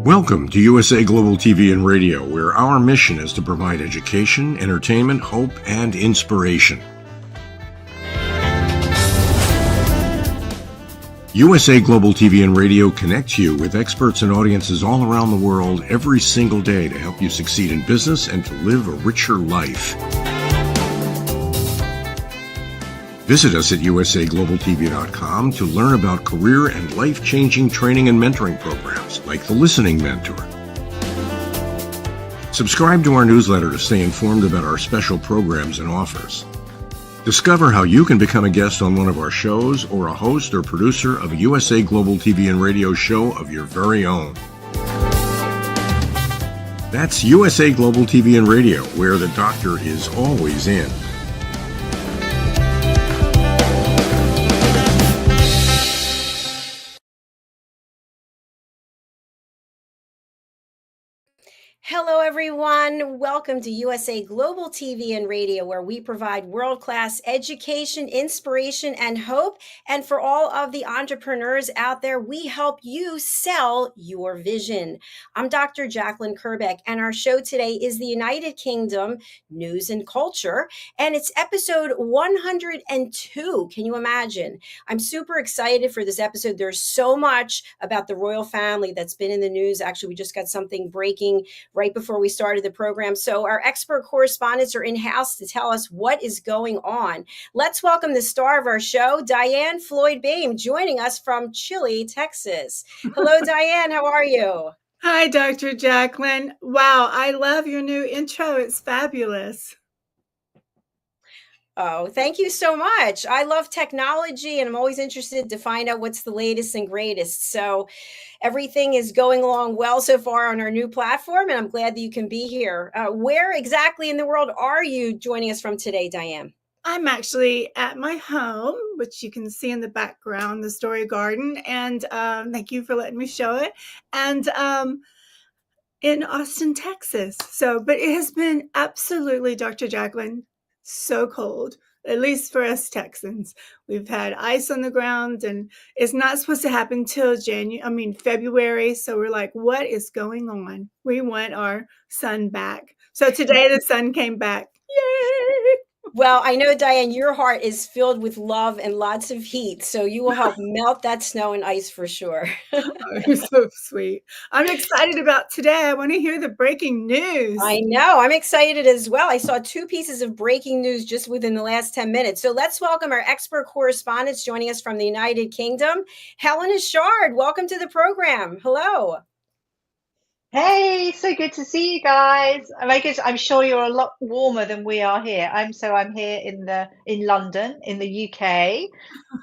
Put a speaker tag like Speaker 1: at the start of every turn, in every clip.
Speaker 1: Welcome to USA Global TV and Radio, where our mission is to provide education, entertainment, hope, and inspiration. USA Global TV and Radio connects you with experts and audiences all around the world every single day to help you succeed in business and to live a richer life. Visit us at usaglobaltv.com to learn about career and life-changing training and mentoring programs like the Listening Mentor. Subscribe to our newsletter to stay informed about our special programs and offers. Discover how you can become a guest on one of our shows or a host or producer of a USA Global TV and Radio show of your very own. That's USA Global TV and Radio, where the doctor is always in.
Speaker 2: Hello, everyone. Welcome to USA Global TV and Radio, where we provide world-class education, inspiration, and hope. And for all of the entrepreneurs out there, we help you sell your vision. I'm Dr. Jacalyn Kerbeck, and our show today is the United Kingdom News and Culture, and it's episode 102. Can you imagine? I'm super excited for this episode. There's so much about the royal family that's been in the news. Actually, we just got something breaking right before we started the program. So our expert correspondents are in-house to tell us what is going on. Let's welcome the star of our show, DIANN BOEHM, joining us from Chile, Texas. Hello, DIANN. How are you?
Speaker 3: Hi, Dr. Jacalyn. Wow, I love your new intro. It's fabulous.
Speaker 2: Oh, thank you so much. I love technology, and I'm always interested to find out what's the latest and greatest. So everything is going along well so far on our new platform, and I'm glad that you can be here. Where exactly in the world are you joining us from today, DIANN?
Speaker 3: I'm actually at my home, which you can see in the background, the Story Garden, and thank you for letting me show it. And in Austin, Texas. But it has been absolutely, Dr. Jacalyn, so cold, at least for us Texans. We've had ice on the ground, and it's not supposed to happen till February. So we're like, what is going on? We want our sun back. So today the sun came back. Yay!
Speaker 2: Well, I know, DIANN, your heart is filled with love and lots of heat, so you will help melt that snow and ice for sure.
Speaker 3: Oh, you're so sweet. I'm excited about today. I want to hear the breaking news.
Speaker 2: I know. I'm excited as well. I saw 2 pieces of breaking news just within the last 10 minutes. So let's welcome our expert correspondents joining us from the United Kingdom. HELENA, CHARD, welcome to the program. Hello.
Speaker 4: Hey, so good to see you guys. I'm sure you're a lot warmer than we are here. I'm here in London, in the UK,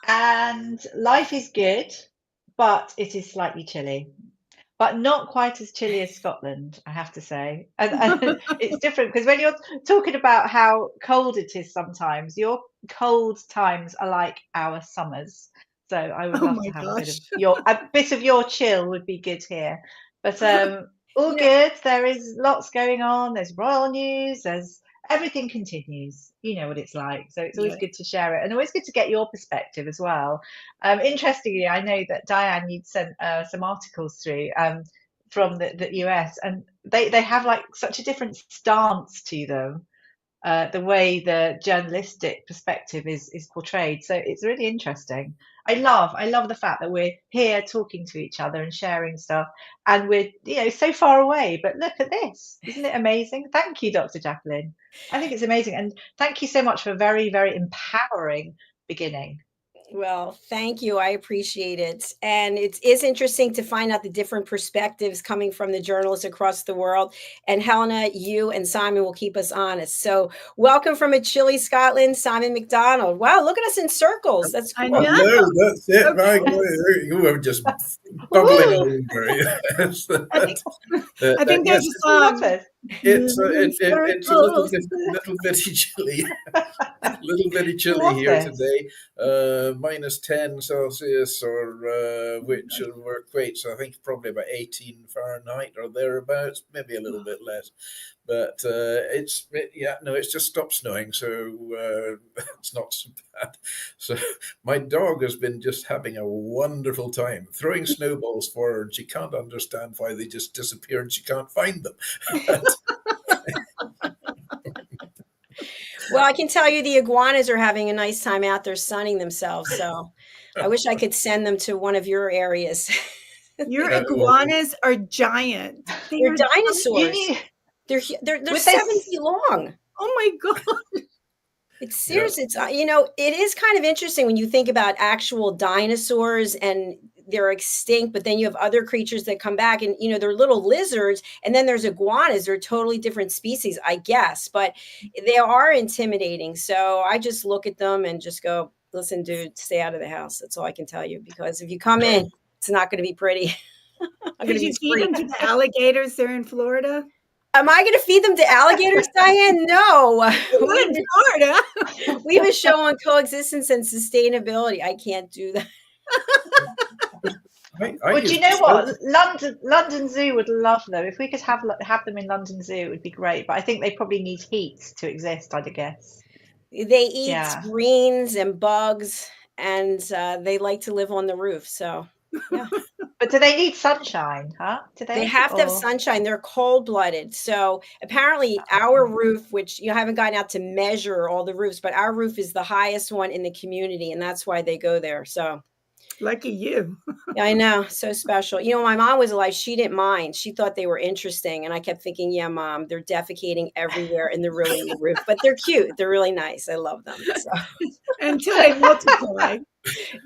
Speaker 4: and life is good, but it is slightly chilly, but not quite as chilly as Scotland, I have to say. And it's different because when you're talking about how cold it is sometimes, your cold times are like our summers. So I would love to have a bit of your chill would be good here. But all good. There is lots going on. There's royal news. There's everything continues. You know what it's like. So it's always good to share it, and always good to get your perspective as well. Interestingly, I know that DIANN, you'd sent some articles through from the US, and they have like such a different stance to them. the way the journalistic perspective is portrayed. So it's really interesting. I love the fact that we're here talking to each other and sharing stuff, and we're so far away. But look at this, isn't it amazing? Thank you, Dr. Jacalyn. I think it's amazing, and thank you so much for a very, very empowering beginning.
Speaker 2: Well, thank you. I appreciate it. And it is interesting to find out the different perspectives coming from the journalists across the world. And Helena, you and Simon will keep us honest. So welcome from a chilly Scotland, Simon MacDonald. Wow, look at us in circles. That's cool.
Speaker 3: I know.
Speaker 5: No, that's it. Right. You were just bubbling over. Yes.
Speaker 3: I think there's
Speaker 5: yes,
Speaker 3: a song.
Speaker 5: it's a little bitty chilly. Little bitty chilly here today. Minus 10 Celsius, or which equates, I think, probably about 18 Fahrenheit or thereabouts, maybe a little bit less. But it's just stopped snowing, so it's not so bad. So my dog has been just having a wonderful time throwing snowballs for her, and she can't understand why they just disappear and she can't find them.
Speaker 2: Well, I can tell you the iguanas are having a nice time out there sunning themselves. So I wish I could send them to one of your areas.
Speaker 3: Your iguanas are giant.
Speaker 2: They're dinosaurs. They're 7 feet long.
Speaker 3: Oh my God.
Speaker 2: It's serious. It's, it is kind of interesting when you think about actual dinosaurs and they're extinct, but then you have other creatures that come back and, they're little lizards. And then there's iguanas. They're totally different species, I guess, but they are intimidating. So I just look at them and just go, listen, dude, stay out of the house. That's all I can tell you, because if you come in, it's not going to be pretty.
Speaker 3: Could you feed them to the alligators there in Florida?
Speaker 2: Am I going to feed them to alligators, Diane? No.
Speaker 3: We're in Florida.
Speaker 2: We have a show on coexistence and sustainability. I can't do that.
Speaker 4: Well, do you know what? London Zoo would love them. If we could have them in London Zoo, it would be great. But I think they probably need heat to exist, I'd guess.
Speaker 2: They eat greens and bugs, and they like to live on the roof. So, yeah.
Speaker 4: But do they need sunshine, huh?
Speaker 2: They have to have sunshine. They're cold-blooded. So apparently our roof, which you haven't gotten out to measure all the roofs, but our roof is the highest one in the community, and that's why they go there. So
Speaker 3: lucky you.
Speaker 2: Yeah, I know. So special. My mom was alive. She didn't mind. She thought they were interesting. And I kept thinking, yeah, Mom, they're defecating everywhere and they're ruining the roof. But they're cute. They're really nice. I love them. So.
Speaker 3: Until they multiply.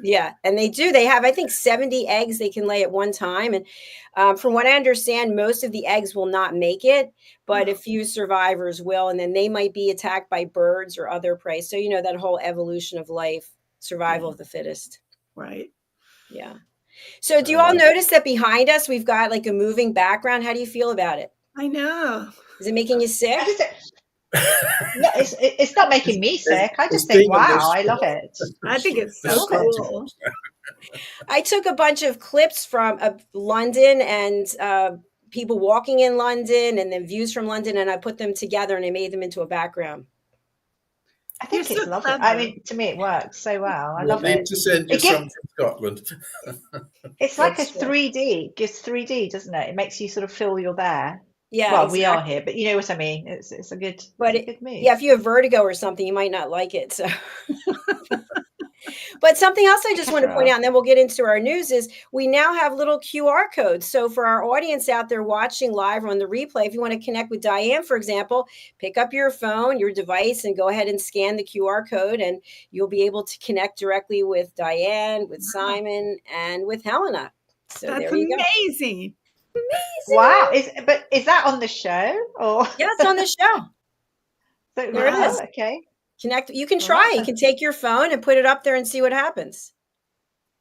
Speaker 2: Yeah. And they do. They have, I think, 70 eggs they can lay at one time. And from what I understand, most of the eggs will not make it, but a few survivors will. And then they might be attacked by birds or other prey. So, that whole evolution of life, survival of the fittest.
Speaker 3: Right.
Speaker 2: Yeah. So do you all notice that behind us, we've got like a moving background? How do you feel about it?
Speaker 3: I know.
Speaker 2: Is it making you sick?
Speaker 4: No, it's not making me sick. I just think, wow, I love it.
Speaker 3: I think it's so cool.
Speaker 2: I took a bunch of clips from London and people walking in London and then views from London, and I put them together and I made them into a background.
Speaker 4: I think it's lovely. I mean, to me, it works so well. I love it.
Speaker 5: Need to send you some from Scotland.
Speaker 4: It's like a 3D. It gives 3D, doesn't it? It makes you sort of feel you're there.
Speaker 2: Yeah.
Speaker 4: Well, we are here, but you know what I mean. It's a good. But a good move.
Speaker 2: Yeah, if you have vertigo or something, you might not like it. So. But something else I just want to point out, and then we'll get into our news, is we now have little QR codes. So for our audience out there watching live or on the replay, if you want to connect with Diane, for example, pick up your phone, your device, and go ahead and scan the QR code, and you'll be able to connect directly with Diane, with Simon, and with Helena. So
Speaker 3: that's
Speaker 2: there you
Speaker 3: amazing.
Speaker 2: Go. Amazing.
Speaker 4: Wow. Is that on the show? Or
Speaker 2: yeah, it's on the show.
Speaker 4: So,
Speaker 2: there it is.
Speaker 4: Okay.
Speaker 2: Connect. You can try. You can take your phone and put it up there and see what happens.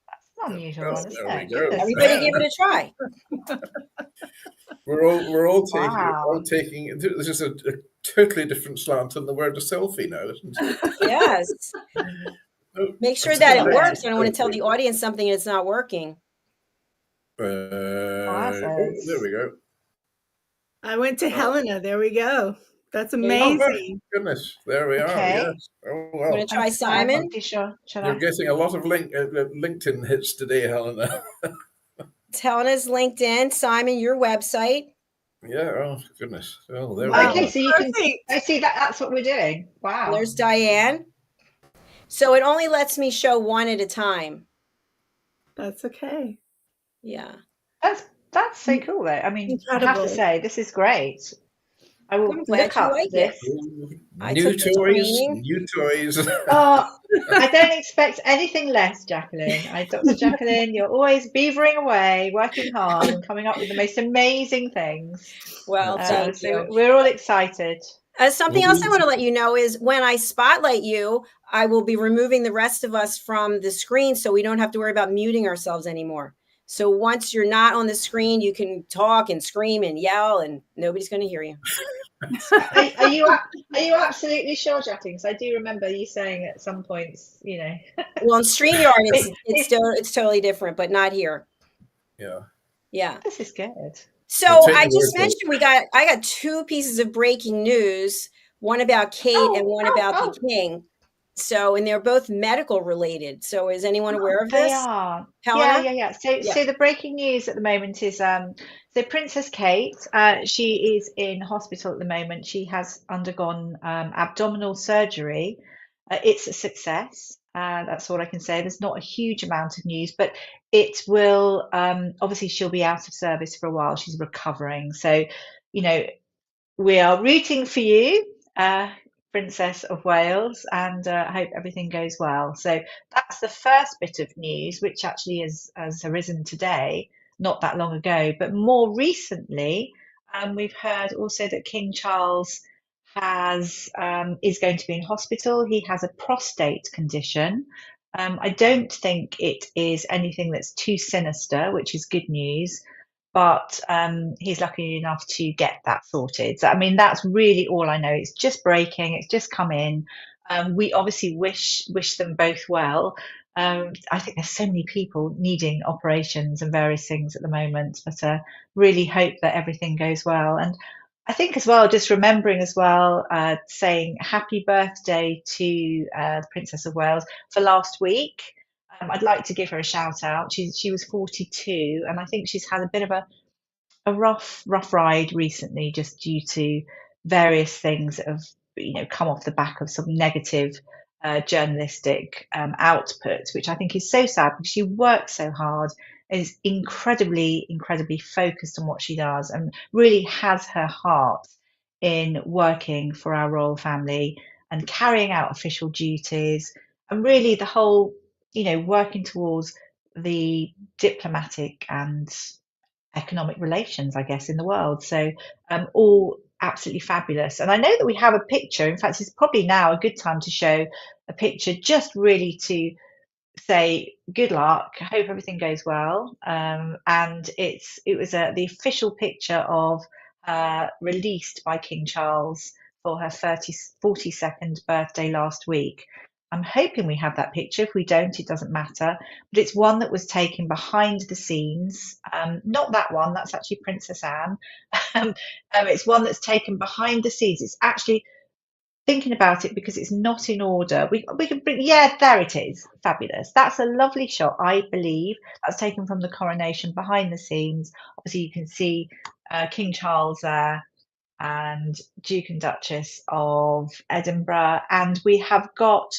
Speaker 4: That's unusual, isn't it?
Speaker 2: Everybody give it a try.
Speaker 5: We're all taking. This is a totally different slant on the word of selfie now, isn't it?
Speaker 2: Yes. Make sure that it works. I don't want to tell the audience something that's not working.
Speaker 5: There we go.
Speaker 3: I went to Helena. There we go. That's amazing.
Speaker 5: Oh, goodness, there we are. Yes. Oh, well.
Speaker 2: Want to try Simon?
Speaker 5: You're getting a lot of LinkedIn hits today, Helena.
Speaker 2: Helena's LinkedIn. Simon, your website.
Speaker 5: Yeah. Oh goodness. Oh, there
Speaker 3: Wow.
Speaker 5: we
Speaker 4: Okay,
Speaker 5: go.
Speaker 4: so you can.
Speaker 3: Perfect.
Speaker 4: I see that's what we're doing. Wow.
Speaker 2: There's DIANN. So it only lets me show one at a time.
Speaker 3: That's okay.
Speaker 2: Yeah.
Speaker 4: That's so cool, though. I mean, I have
Speaker 3: Incredible.
Speaker 4: to say, this is great. I will
Speaker 2: I'm glad
Speaker 4: look
Speaker 2: you
Speaker 4: up
Speaker 2: like
Speaker 4: this.
Speaker 2: I
Speaker 5: New
Speaker 2: took the
Speaker 5: toys.
Speaker 2: training.
Speaker 5: New toys.
Speaker 4: Oh, I don't expect anything less, Jacalyn. Dr. Jacalyn, you're always beavering away, working hard, and coming up with the most amazing things.
Speaker 2: Well, thank
Speaker 4: So
Speaker 2: you.
Speaker 4: we're all excited.
Speaker 2: Something else I want to let you know is when I spotlight you, I will be removing the rest of us from the screen so we don't have to worry about muting ourselves anymore. So once you're not on the screen, you can talk and scream and yell and nobody's going to hear you.
Speaker 4: Are you absolutely sure, Jacalyn? Because I do remember you saying at some points,
Speaker 2: Well, in StreamYard, it's totally different, but not here.
Speaker 5: Yeah.
Speaker 2: Yeah.
Speaker 4: This is good.
Speaker 2: So
Speaker 5: take
Speaker 2: I
Speaker 5: the
Speaker 2: just
Speaker 5: word
Speaker 2: mentioned I got two pieces of breaking news, one about Kate and one about the King. So, and they're both medical related. So is anyone aware of this?
Speaker 4: They are.
Speaker 2: Helena?
Speaker 4: Yeah. So the breaking news at the moment is so Princess Kate, she is in hospital at the moment. She has undergone abdominal surgery. It's a success. That's all I can say. There's not a huge amount of news, but it will obviously she'll be out of service for a while. She's recovering. So, we are rooting for you, Princess of Wales, and I hope everything goes well. So that's the first bit of news, which actually has arisen today, not that long ago. But more recently, we've heard also that King Charles is going to be in hospital. He has a prostate condition. I don't think it is anything that's too sinister, which is good news. But he's lucky enough to get that sorted. So, I mean, that's really all I know. It's just breaking. It's just come in. We obviously wish them both well. I think there's so many people needing operations and various things at the moment, but really hope that everything goes well. And I think as well, just remembering as well, saying happy birthday to the Princess of Wales for last week. I'd like to give her a shout out. She was 42, and I think she's had a bit of a rough ride recently, just due to various things that have come off the back of some negative journalistic output, which I think is so sad because she works so hard, is incredibly focused on what she does, and really has her heart in working for our royal family and carrying out official duties, and really the whole working towards the diplomatic and economic relations, I guess, in the world. So all absolutely fabulous. And I know that we have a picture. In fact, it's probably now a good time to show a picture, just really to say good luck. I hope everything goes well. And it was the official picture of released by King Charles for her 42nd birthday last week. I'm hoping we have that picture. If we don't, it doesn't matter. But it's one that was taken behind the scenes. Not that one. That's actually Princess Anne. It's one that's taken behind the scenes. It's actually thinking about it because it's not in order. We can bring, yeah, there it is. Fabulous. That's a lovely shot, I believe. That's taken from the coronation behind the scenes. Obviously, you can see King Charles there and Duke and Duchess of Edinburgh. And we have got,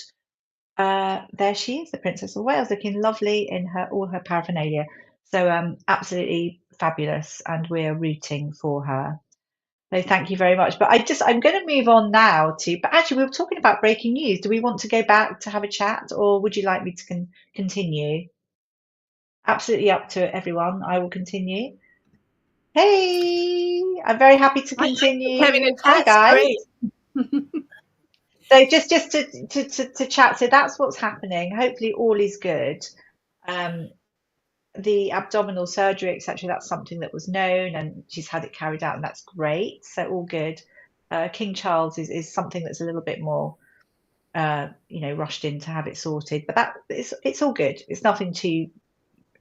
Speaker 4: there she is, the Princess of Wales, looking lovely in all her paraphernalia. So absolutely fabulous. And we're rooting for her. No, thank you very much. But I'm going to move on now but actually we were talking about breaking news. Do we want to go back to have a chat, or would you like me to continue? Absolutely up to it, everyone. I will continue. Hey, I'm very happy to continue. Hi, guys. So just to chat. So that's what's happening. Hopefully all is good. The abdominal surgery, etc., that's something that was known, and she's had it carried out, and that's great. So all good. King Charles is something that's a little bit more rushed in to have it sorted, but it's all good. It's nothing too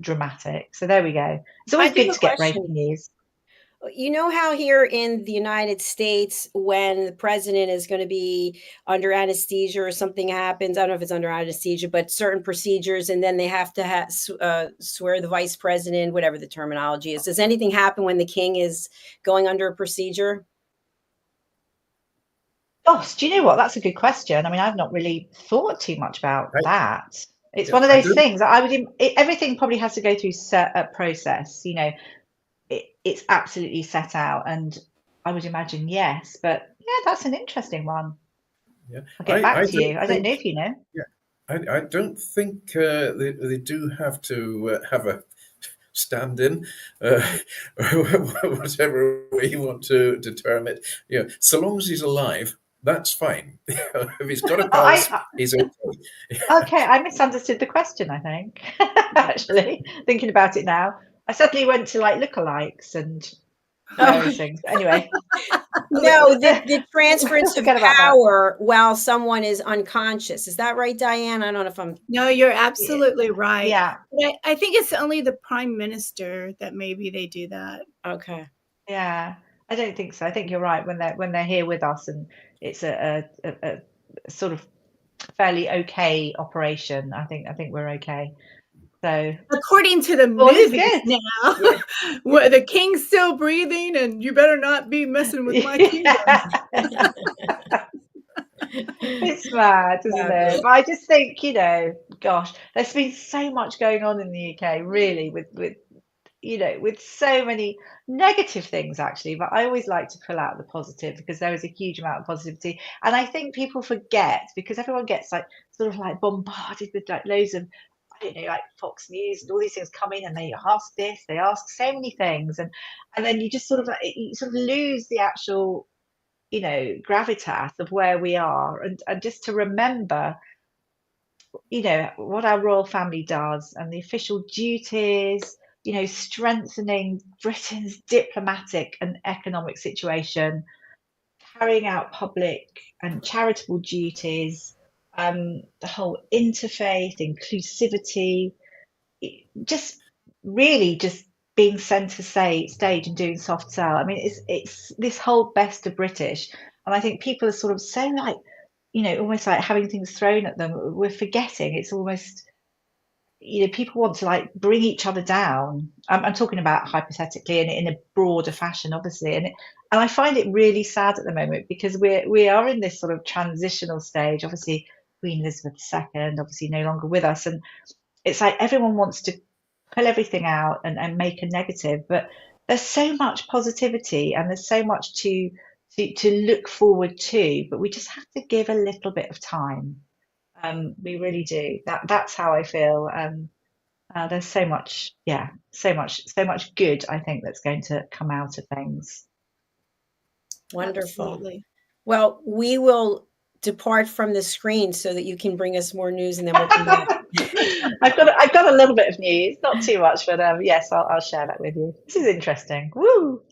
Speaker 4: dramatic. So there we go. It's always good to get breaking news.
Speaker 2: You know how here in the United States, when the president is going to be under anesthesia or something happens, I don't know if it's under anesthesia, but certain procedures, and then they have to swear the vice president, whatever the terminology is. Does anything happen when the king is going under a procedure?
Speaker 4: Gosh, do you know what? That's a good question. I mean, I've not really thought too much about
Speaker 5: I,
Speaker 4: that. It's
Speaker 5: yeah,
Speaker 4: one of
Speaker 5: I
Speaker 4: those
Speaker 5: don't.
Speaker 4: things that everything probably has to go through a process. It's absolutely set out, and I would imagine yes. But yeah, that's an interesting one.
Speaker 5: Yeah,
Speaker 4: I'll get back
Speaker 5: I
Speaker 4: to you.
Speaker 5: don't
Speaker 4: I don't
Speaker 5: think.
Speaker 4: know if you know.
Speaker 5: Yeah, I don't think they do have to have a stand-in, whatever way you want to term it. Yeah, so long as he's alive, that's fine. If he's got a pulse, he's okay.
Speaker 4: Okay, I misunderstood the question, I think. Actually, thinking about it now, I suddenly went to like lookalikes and various things. But anyway,
Speaker 2: No, the transference of
Speaker 4: forget about that.
Speaker 2: power while someone is unconscious. Is that right, Diane? I don't know if I'm.
Speaker 3: No, you're absolutely right.
Speaker 4: Yeah.
Speaker 3: But I think it's only the prime minister that maybe they do that.
Speaker 2: Okay.
Speaker 4: Yeah, I don't think so. I think you're right when they're here with us, and it's a sort of fairly okay operation. I think we're okay. So
Speaker 3: according to the movies now, where the king's still breathing, and you better not be messing with my kingdom.
Speaker 4: It's mad, isn't it? But I just think, gosh, there's been so much going on in the UK, really, with so many negative things actually. But I always like to pull out the positive, because there is a huge amount of positivity, and I think people forget, because everyone gets like sort of like bombarded with like loads of, I don't know, like Fox News and all these things come in, and they ask this, they ask so many things, and then you just sort of lose the actual gravitas of where we are, and just to remember what our royal family does, and the official duties, strengthening Britain's diplomatic and economic situation, carrying out public and charitable duties, the whole interfaith inclusivity, just really just being centre stage and doing soft sell. I mean, it's this whole best of British, and I think people are sort of so like, almost like having things thrown at them. We're forgetting it's almost, people want to like bring each other down. I'm talking about hypothetically and in a broader fashion, obviously, and I find it really sad at the moment, because we are in this sort of transitional stage. Obviously, Queen Elizabeth II, obviously no longer with us, and it's like everyone wants to pull everything out and make a negative, but there's so much positivity, and there's so much to look forward to, but we just have to give a little bit of time. We really do. That's how I feel. There's so much good, I think, that's going to come out of things.
Speaker 2: Wonderful.
Speaker 3: Absolutely.
Speaker 2: Well, we will depart from the screen so that you can bring us more news, and then we'll come back.
Speaker 4: I've got a little bit of news, not too much, but yes, I'll share that with you. This is interesting. Woo!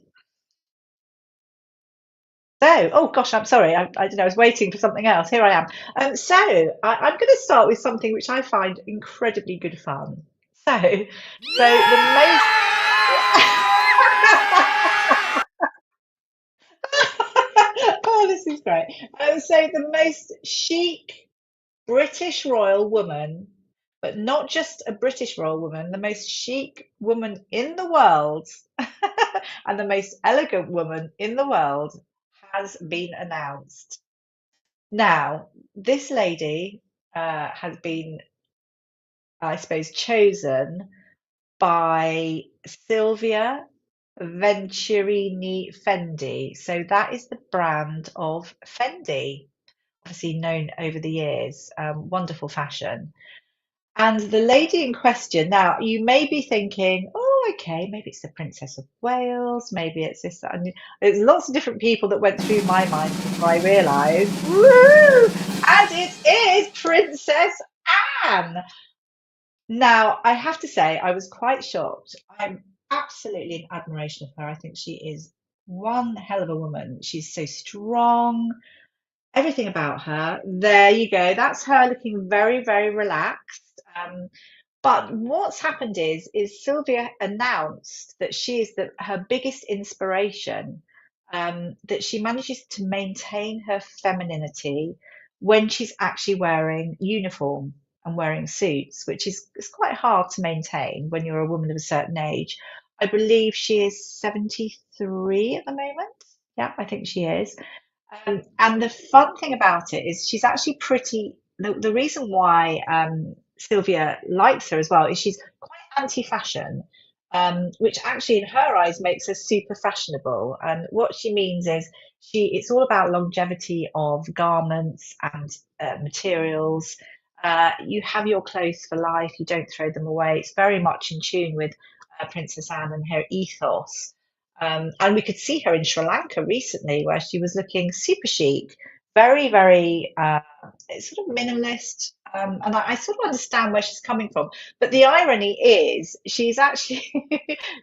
Speaker 4: So, oh gosh, I'm sorry. I don't know. I was waiting for something else. Here I am. So I'm going to start with something which I find incredibly good fun. So the most. Oh, this is great. So the most chic British royal woman, but not just a British royal woman, the most chic woman in the world and the most elegant woman in the world has been announced. Now, this lady has been, I suppose, chosen by Silvia Venturini Fendi. So that is the brand of Fendi, obviously known over the years. Wonderful fashion. And the lady in question, now you may be thinking, oh, okay, maybe it's the Princess of Wales, maybe it's this. And there's lots of different people that went through my mind before I realised, woo! And it is Princess Anne. Now, I have to say, I was quite shocked. I'm absolutely in admiration of her. I think she is one hell of a woman. She's so strong. Everything about her. There you go. That's her looking very, very relaxed. But what's happened is Sylvia announced that she is her biggest inspiration, that she manages to maintain her femininity when she's actually wearing uniform and wearing suits, which is it's quite hard to maintain when you're a woman of a certain age. I believe she is 73 at the moment. Yeah, I think she is. And the fun thing about it is she's actually pretty. The reason why Sylvia likes her as well is she's quite anti-fashion, which actually in her eyes makes her super fashionable. And what she means is it's all about longevity of garments and materials. You have your clothes for life. You don't throw them away. It's very much in tune with Princess Anne and her ethos. And we could see her in Sri Lanka recently, where she was looking super chic, very, very sort of minimalist. And I sort of understand where she's coming from. But the irony is, she's actually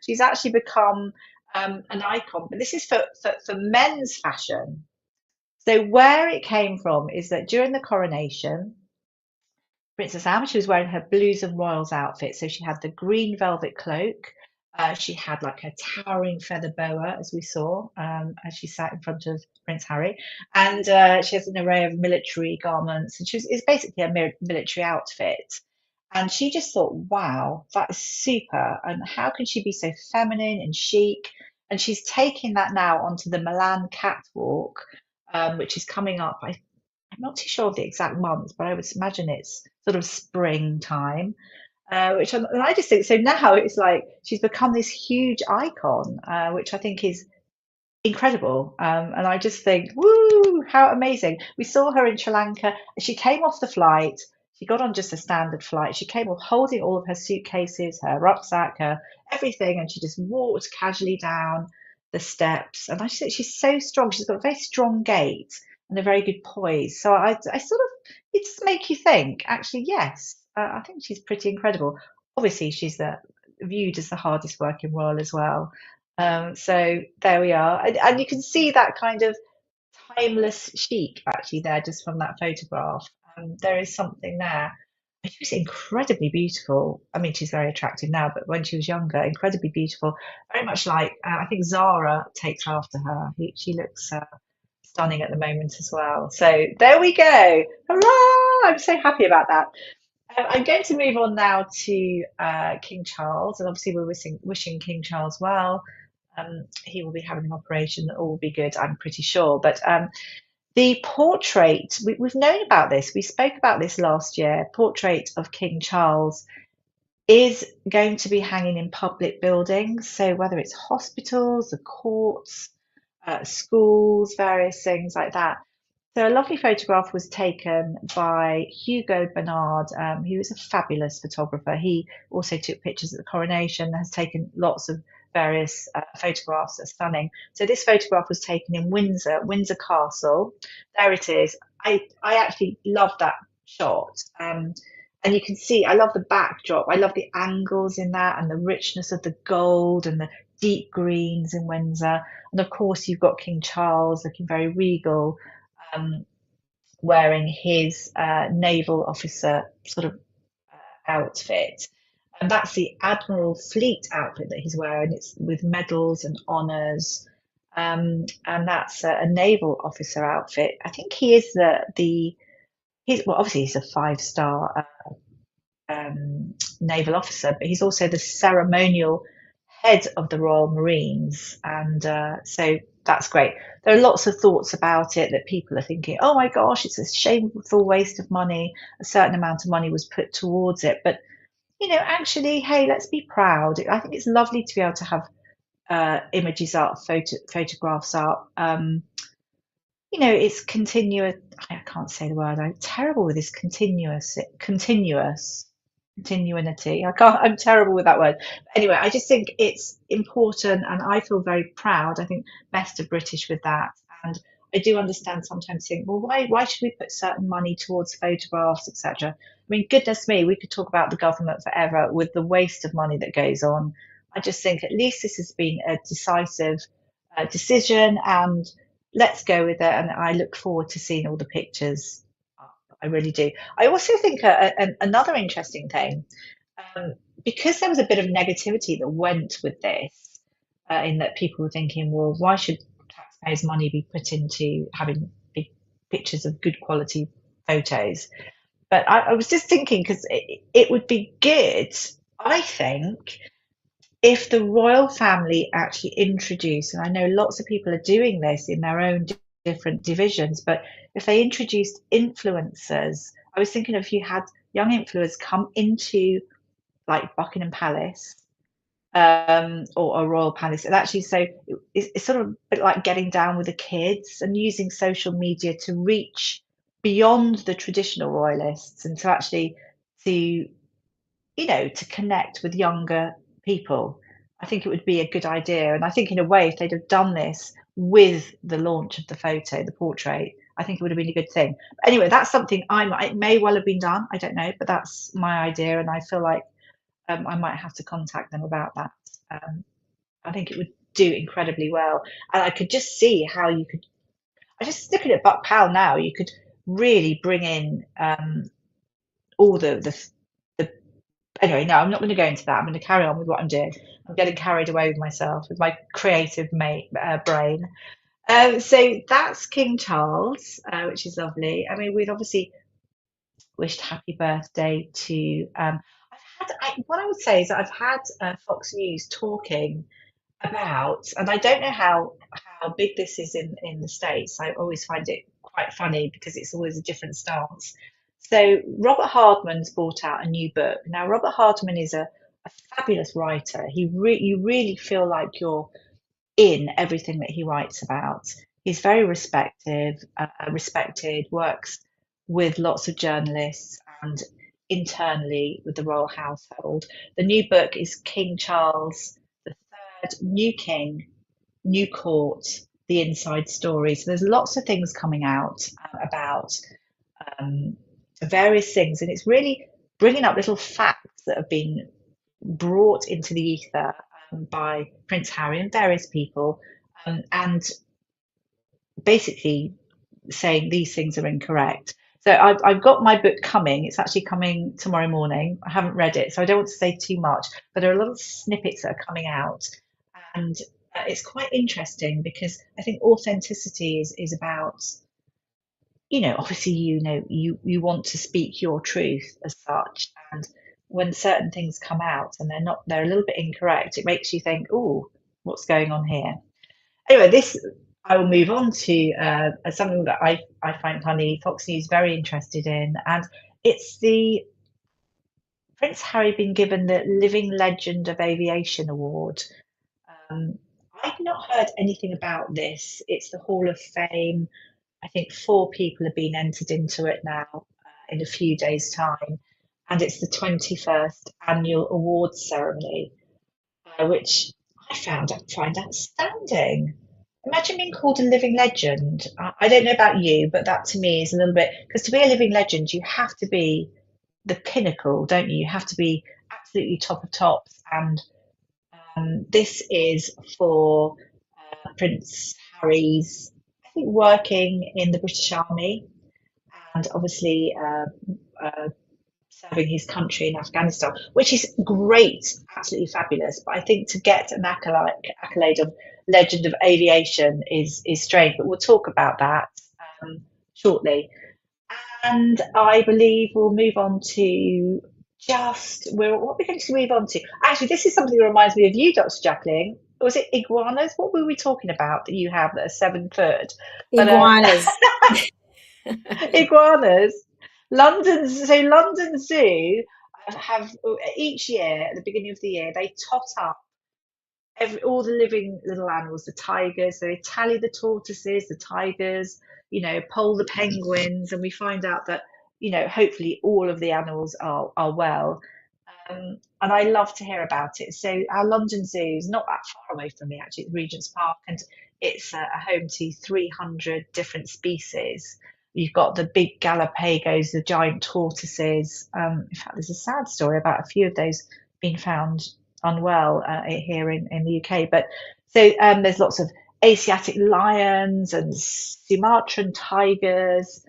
Speaker 4: she's actually become an icon. But this is for men's fashion. So where it came from is that during the coronation, Princess Anne, she was wearing her blues and royals outfit. So she had the green velvet cloak. She had like a towering feather boa, as we saw, as she sat in front of Prince Harry. And she has an array of military garments. And it's basically a military outfit. And she just thought, wow, that is super. And how can she be so feminine and chic? And she's taking that now onto the Milan catwalk, which is coming up. I'm not too sure of the exact month, but I would imagine it's sort of springtime. And I just think so now it's like she's become this huge icon, which I think is incredible. And I just think, woo, how amazing. We saw her in Sri Lanka. She came off the flight. She got on just a standard flight. She came off holding all of her suitcases, her rucksack, her everything, and she just walked casually down the steps. And I just think she's so strong. She's got a very strong gait and a very good poise. So I sort of, it just make you think, actually, yes, I think she's pretty incredible. Obviously, she's viewed as the hardest working royal as well. So there we are. And you can see that kind of timeless chic actually there just from that photograph. There is something there. She was incredibly beautiful. I mean, she's very attractive now, but when she was younger, incredibly beautiful. Very much like, I think Zara takes after her. She looks stunning at the moment as well. So there we go. Hurrah! I'm so happy about that. I'm going to move on now to King Charles, and obviously we're wishing King Charles well. He will be having an operation, all will be good, I'm pretty sure. But the portrait, we've known about this. We spoke about this last year. Portrait of King Charles is going to be hanging in public buildings. So whether it's hospitals, the courts, schools, various things like that. So a lovely photograph was taken by Hugo Bernard. He was a fabulous photographer. He also took pictures at the coronation, has taken lots of various photographs that are stunning. So this photograph was taken in Windsor Castle. There it is. I actually love that shot. And you can see, I love the backdrop. I love the angles in that and the richness of the gold and the deep greens in Windsor. And of course, you've got King Charles looking very regal, wearing his naval officer sort of outfit. And that's the Admiral Fleet outfit that he's wearing. It's with medals and honours. And that's a naval officer outfit. I think he is obviously he's a 5-star naval officer, but he's also the ceremonial head of the Royal Marines. And so that's great. There are lots of thoughts about it that people are thinking, oh my gosh, it's a shameful waste of money. A certain amount of money was put towards it. But, actually, hey, let's be proud. I think it's lovely to be able to have images up, photographs up. It's continuous. I can't say the word. I'm terrible with this continuity. I'm terrible with that word. Anyway, I just think it's important, and I feel very proud. I think best of British with that. And I do understand sometimes think, well, why should we put certain money towards photographs, etc. I mean, goodness me, we could talk about the government forever with the waste of money that goes on. I just think at least this has been a decisive decision, and let's go with it. And I look forward to seeing all the pictures. I really do. I also think another interesting thing, because there was a bit of negativity that went with this, in that people were thinking, well, why should taxpayers' money be put into having big pictures of good quality photos? But I was just thinking, because it would be good, I think, if the royal family actually introduced, and I know lots of people are doing this in their own different divisions, but if they introduced influencers, I was thinking if you had young influencers come into like Buckingham Palace, or a royal palace, and actually, so it's sort of a bit like getting down with the kids and using social media to reach beyond the traditional royalists and to actually to to connect with younger people. I think it would be a good idea, and I think in a way, if they'd have done this with the launch of the photo, the portrait, I think it would have been a good thing. But anyway, that's something it may well have been done. I don't know, but that's my idea, and I feel like I might have to contact them about that. I think it would do incredibly well, and I could just see how you could. I just looking at Buck Powell now, you could really bring in all the. Anyway, no, I'm not going to go into that. I'm going to carry on with what I'm doing. I'm getting carried away with myself, with my creative brain. So that's King Charles, which is lovely. I mean, we'd obviously wished happy birthday to. What I would say is that I've had Fox News talking about, and I don't know how big this is in the States. I always find it quite funny because it's always a different stance. So Robert Hardman's brought out a new book. Now, Robert Hardman is a fabulous writer. You really feel like you're in everything that he writes about. He's very respected, works with lots of journalists and internally with the royal household. The new book is King Charles III, New King, New Court, The Inside Story. So there's lots of things coming out about various things, and it's really bringing up little facts that have been brought into the ether by Prince Harry and various people, and basically saying these things are incorrect. So I've got my book coming. It's actually coming tomorrow morning. I haven't read it, so I don't want to say too much, but there are a lot of snippets that are coming out, and it's quite interesting because I think authenticity is about, obviously, you want to speak your truth as such. And when certain things come out and they're a little bit incorrect, it makes you think, oh, what's going on here? Anyway, I will move on to something that I find funny. Fox News very interested in, and it's the Prince Harry being given the Living Legend of Aviation Award. I've not heard anything about this. It's the Hall of Fame. I think 4 people have been entered into it now in a few days' time, and it's the 21st annual awards ceremony, which I find outstanding. Imagine being called a living legend. I don't know about you, but that to me is a little bit, because to be a living legend, you have to be the pinnacle, don't you? You have to be absolutely top of tops, and this is for Prince Harry's, I think, working in the British Army, and obviously serving his country in Afghanistan, which is great, absolutely fabulous. But I think to get an accolade of Legend of Aviation is strange. But we'll talk about that shortly. And I believe we'll move on to what are we going to move on to? Actually, this is something that reminds me of you, Dr. Jacalyn. Was it iguanas? What were we talking about that you have that are 7 foot?
Speaker 2: Iguanas.
Speaker 4: Iguanas. London Zoo have each year at the beginning of the year they tot up all the living little animals, the tigers. So they tally the tortoises, the tigers, poll the penguins, and we find out that hopefully all of the animals are well. And I love to hear about it. So our London Zoo is not that far away from me, actually, it's Regent's Park, and it's a home to 300 different species. You've got the big Galapagos, the giant tortoises. In fact, there's a sad story about a few of those being found unwell here in the UK. But so there's lots of Asiatic lions and Sumatran tigers.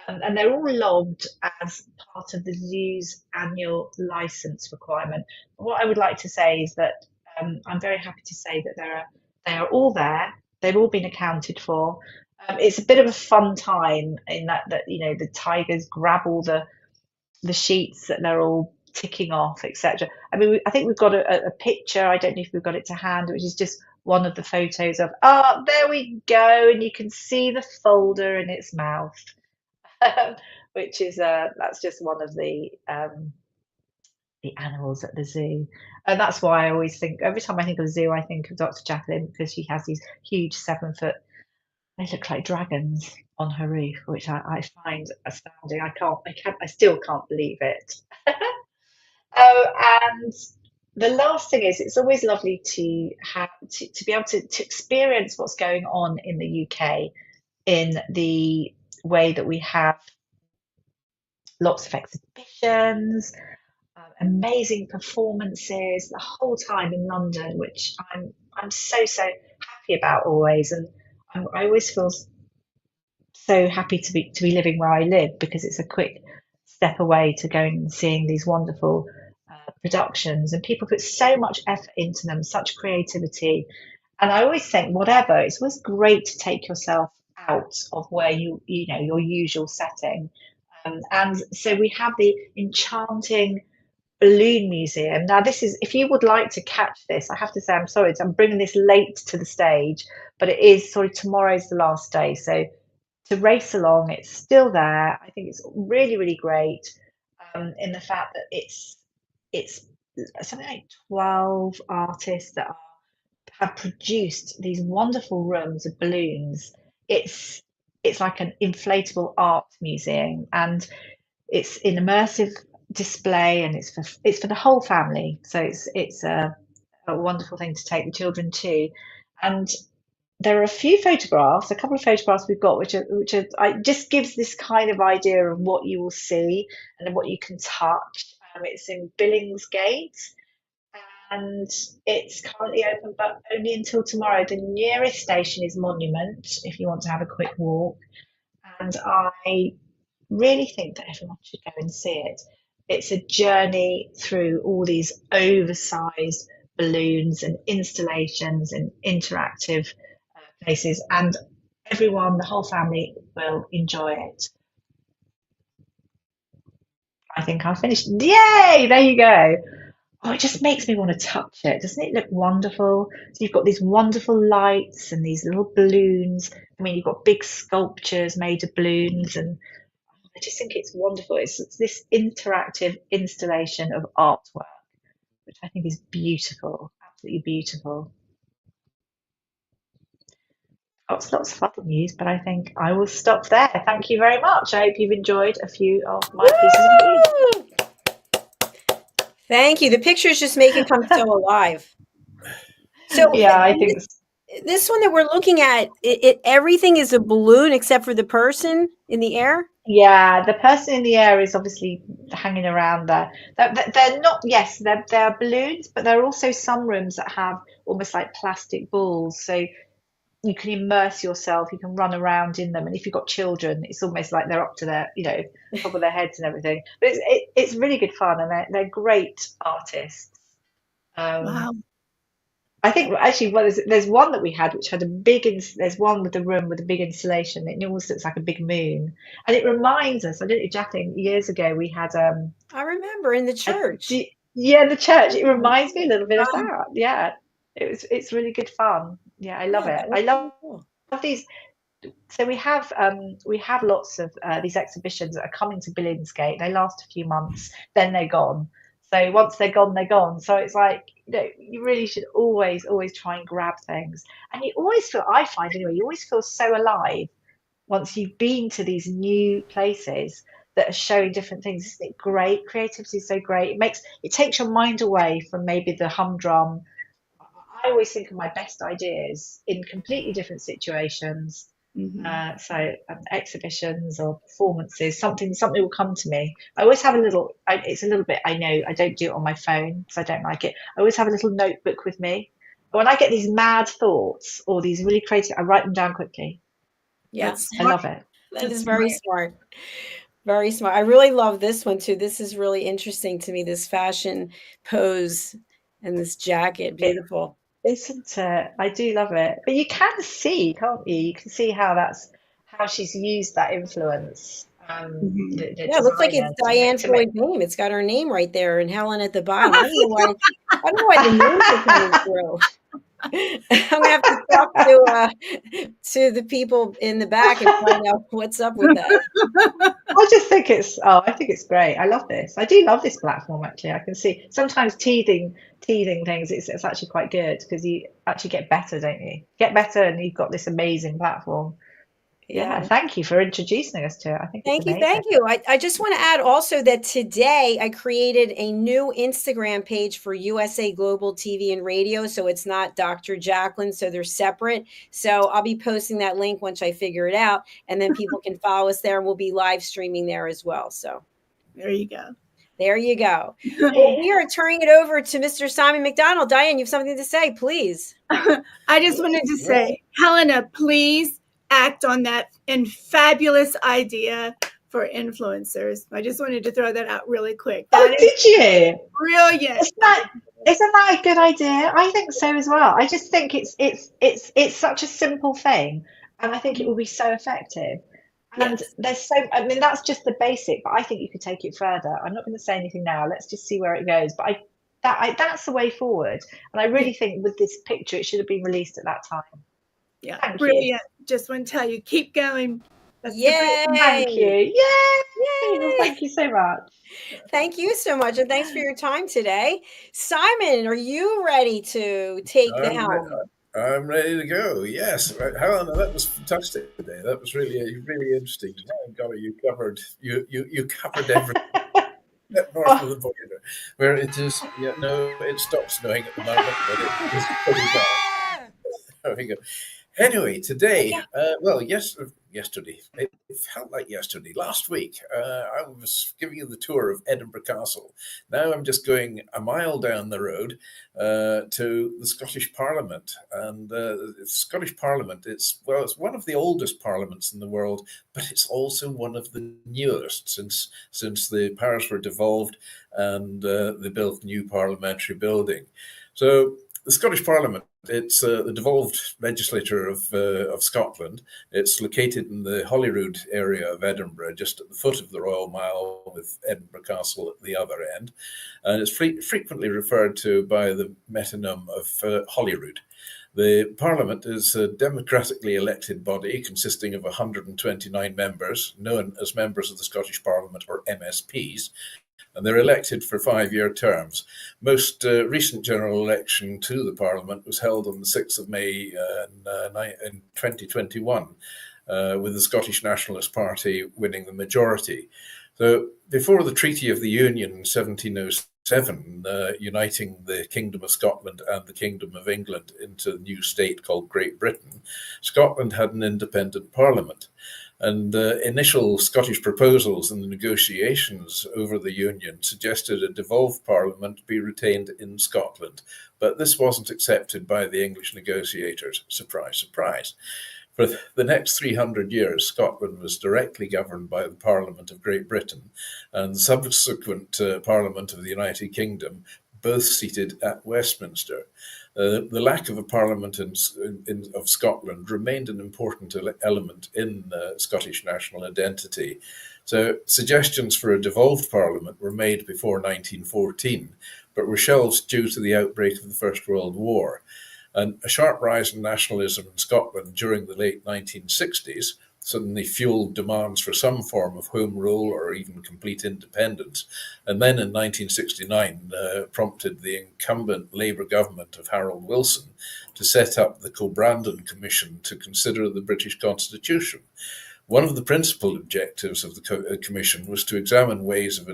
Speaker 4: And they're all logged as part of the zoo's annual license requirement. What I would like to say is that I'm very happy to say that they are all there. They've all been accounted for. It's a bit of a fun time in that the tigers grab all the sheets that they're all ticking off, etc. I mean, I think we've got a picture. I don't know if we've got it to hand, which is just one of the photos of. Oh, there we go, and you can see the folder in its mouth. Which is that's just one of the animals at the zoo, and that's why I always think, every time I think of zoo, I think of Dr. Jacalyn, because she has these huge 7-foot, they look like dragons on her roof, which I find astounding. I still can't believe it. And the last thing is, it's always lovely to have to be able to experience what's going on in the UK in the way that we have lots of exhibitions, amazing performances the whole time in London, which I'm so happy about always, and I always feel so happy to be living where I live, because it's a quick step away to going and seeing these wonderful productions, and people put so much effort into them, such creativity. And I always think, whatever, it's always great to take yourself out of where your usual setting. And so we have the enchanting balloon museum. Now, this is, if you would like to catch this, I have to say, I'm sorry, I'm bringing this late to the stage, but it is tomorrow's the last day. So to race along, it's still there. I think it's really, really great in the fact that it's something like 12 artists that have produced these wonderful rooms of balloons. It's like an inflatable art museum, and it's an immersive display, and it's for the whole family. So it's a wonderful thing to take the children to. And there are a couple of photographs we've got, which just gives this kind of idea of what you will see and what you can touch. It's in Billingsgate, and it's currently open, but only until tomorrow. The nearest station is Monument, if you want to have a quick walk. And I really think that everyone should go and see it. It's a journey through all these oversized balloons and installations and interactive places, and everyone, the whole family, will enjoy it. I think I've finished. Yay! There you go. Oh, it just makes me want to touch it. Doesn't it look wonderful? So you've got these wonderful lights and these little balloons. I mean, you've got big sculptures made of balloons, and I just think it's wonderful. It's this interactive installation of artwork, which I think is beautiful, absolutely beautiful. Lots of other news, but I think I will stop there. Thank you very much. I hope you've enjoyed a few of my pieces of news.
Speaker 2: Thank you. The pictures just make it come so alive. So
Speaker 4: yeah, I think
Speaker 2: this one that we're looking at, everything is a balloon except for the person in the air.
Speaker 4: Yeah, the person in the air is obviously hanging around there. They're not. Yes, they're balloons, but there are also some rooms that have almost like plastic balls, so you can immerse yourself. You can run around in them, and if you've got children, it's almost like they're up to their, top of their heads and everything. But it's really good fun, and they're great artists.
Speaker 3: Wow.
Speaker 4: I think actually, there's one that we had which had there's one with the room with a big installation. It almost looks like a big moon, and it reminds us. I don't know, Jacalyn, years ago we had
Speaker 2: I remember in the church.
Speaker 4: the church. It reminds me a little bit of that. Yeah, it's really good fun. Yeah, I love it. I love these. So we have lots of these exhibitions that are coming to Billingsgate. They last a few months, then they're gone. So once they're gone, they're gone. So it's like, you really should always try and grab things. And you always feel, I find anyway, you always feel so alive once you've been to these new places that are showing different things. Isn't it great? Creativity is so great. It takes your mind away from maybe the humdrum. I always think of my best ideas in completely different situations. Mm-hmm. So exhibitions or performances, something will come to me. I always have it's a little bit, I know I don't do it on my phone because I don't like it. I always have a little notebook with me. When I get these mad thoughts or these really creative, I write them down quickly.
Speaker 2: Yes,
Speaker 4: I love it.
Speaker 2: That is very smart. Very smart. I really love this one too. This is really interesting to me, this fashion pose and this jacket. Beautiful.
Speaker 4: Isn't it? I do love it. But you can see, can't you? You can see how she's used that influence. The
Speaker 2: Yeah, it looks like it's
Speaker 4: designer
Speaker 2: DIANN FLOYD BOEHM. It's got her name right there and Helen at the bottom. I don't know why the names are coming through. I'm gonna have to talk to the people in the back and find out what's up with that.
Speaker 4: I think it's great. I love this. I do love this platform actually. I can see sometimes teething things, it's actually quite good because you actually get better, don't you? Get better and you've got this amazing platform. Yeah, thank you for introducing us to it. I think it's amazing.
Speaker 2: Thank you. I just want to add also that today I created a new Instagram page for USA Global TV and Radio. So it's not Dr. Jacalyn, so they're separate. So I'll be posting that link once I figure it out, and then people can follow us there, and we'll be live streaming there as well. So
Speaker 3: there you go.
Speaker 2: There you go. Well, we are turning it over to Mr. Simon McDonald. DIANN, you have something to say, please.
Speaker 3: I just wanted to say, Helena, please act on that fabulous idea for influencers. I just wanted to throw that out really quick.
Speaker 4: Did you?
Speaker 3: Brilliant.
Speaker 4: Isn't that a good idea? I think so as well. I just think it's such a simple thing, and I think it will be so effective. And that's just the basic, but I think you could take it further. I'm not going to say anything now. Let's just see where it goes. But that's the way forward. And I really think with this picture, it should have been released at that time.
Speaker 3: Yeah, thank brilliant. You. Just want to tell you, keep going.
Speaker 2: Yay!
Speaker 4: Thank you. Yay! Well, thank you so much.
Speaker 2: Thank you so much, and thanks for your time today. Simon, are you ready to take the helm?
Speaker 5: I'm ready to go. Yes, Helena, that was fantastic today. That was really interesting. Golly, you covered everything. North of the border, where it is. Yeah, no, it stops snowing at the moment, but it is pretty bad. There we go. Anyway, today, yesterday, it felt like yesterday. Last week, I was giving you the tour of Edinburgh Castle. Now I'm just going a mile down the road to the Scottish Parliament. And the Scottish Parliament, it's one of the oldest parliaments in the world, but it's also one of the newest since the powers were devolved and they built a new parliamentary building. So the Scottish Parliament, it's the devolved legislature of Scotland. It's located in the Holyrood area of Edinburgh, just at the foot of the Royal Mile, with Edinburgh Castle at the other end. And it's frequently referred to by the metonym of Holyrood. The Parliament is a democratically elected body consisting of 129 members, known as members of the Scottish Parliament, or MSPs. And they're elected for 5-year terms. Most recent general election to the Parliament was held on the 6th of May in 2021, with the Scottish Nationalist Party winning the majority. So before the Treaty of the Union in 1707, uniting the Kingdom of Scotland and the Kingdom of England into a new state called Great Britain, Scotland had an independent parliament. And initial Scottish proposals in the negotiations over the Union suggested a devolved parliament be retained in Scotland. But this wasn't accepted by the English negotiators. Surprise, surprise. For the next 300 years, Scotland was directly governed by the Parliament of Great Britain, and the subsequent Parliament of the United Kingdom, both seated at Westminster. The lack of a parliament of Scotland remained an important element in Scottish national identity. So suggestions for a devolved parliament were made before 1914, but were shelved due to the outbreak of the First World War. And a sharp rise in nationalism in Scotland during the late 1960s suddenly fueled demands for some form of home rule or even complete independence. And then in 1969 prompted the incumbent Labour government of Harold Wilson to set up the Kilbrandon Commission to consider the British Constitution. One of the principal objectives of the Commission was to examine ways of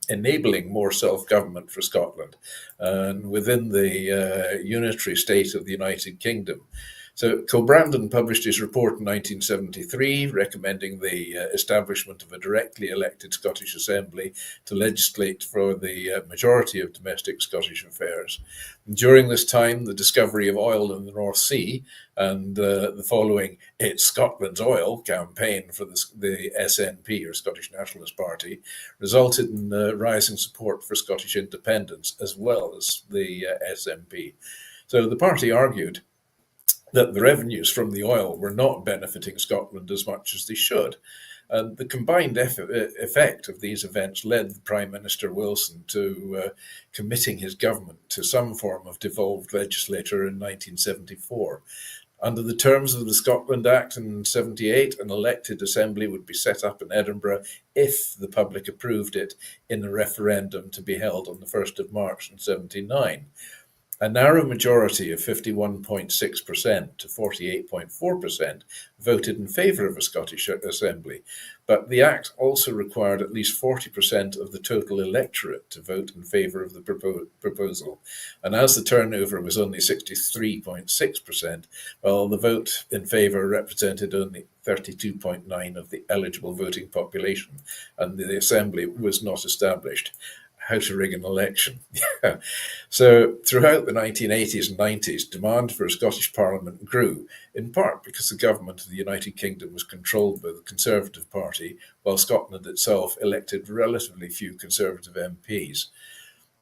Speaker 5: enabling more self-government for Scotland and within the unitary state of the United Kingdom. So Kilbrandon published his report in 1973, recommending the establishment of a directly elected Scottish Assembly to legislate for the majority of domestic Scottish affairs. And during this time, the discovery of oil in the North Sea and the following It's Scotland's Oil campaign for the SNP, or Scottish Nationalist Party, resulted in rising support for Scottish independence as well as the SNP. So the party argued that the revenues from the oil were not benefiting Scotland as much as they should. And the combined effect of these events led the Prime Minister Wilson to committing his government to some form of devolved legislature in 1974. Under the terms of the Scotland Act in 78, an elected assembly would be set up in Edinburgh if the public approved it in a referendum to be held on the 1st of March in 79. A narrow majority of 51.6% to 48.4% voted in favour of a Scottish Assembly, but the Act also required at least 40% of the total electorate to vote in favour of the proposal. And as the turnover was only 63.6%, well, the vote in favour represented only 32.9% of the eligible voting population, and the Assembly was not established. How to rig an election. So throughout the 1980s and 90s, demand for a Scottish Parliament grew, in part because the government of the United Kingdom was controlled by the Conservative Party, while Scotland itself elected relatively few Conservative MPs.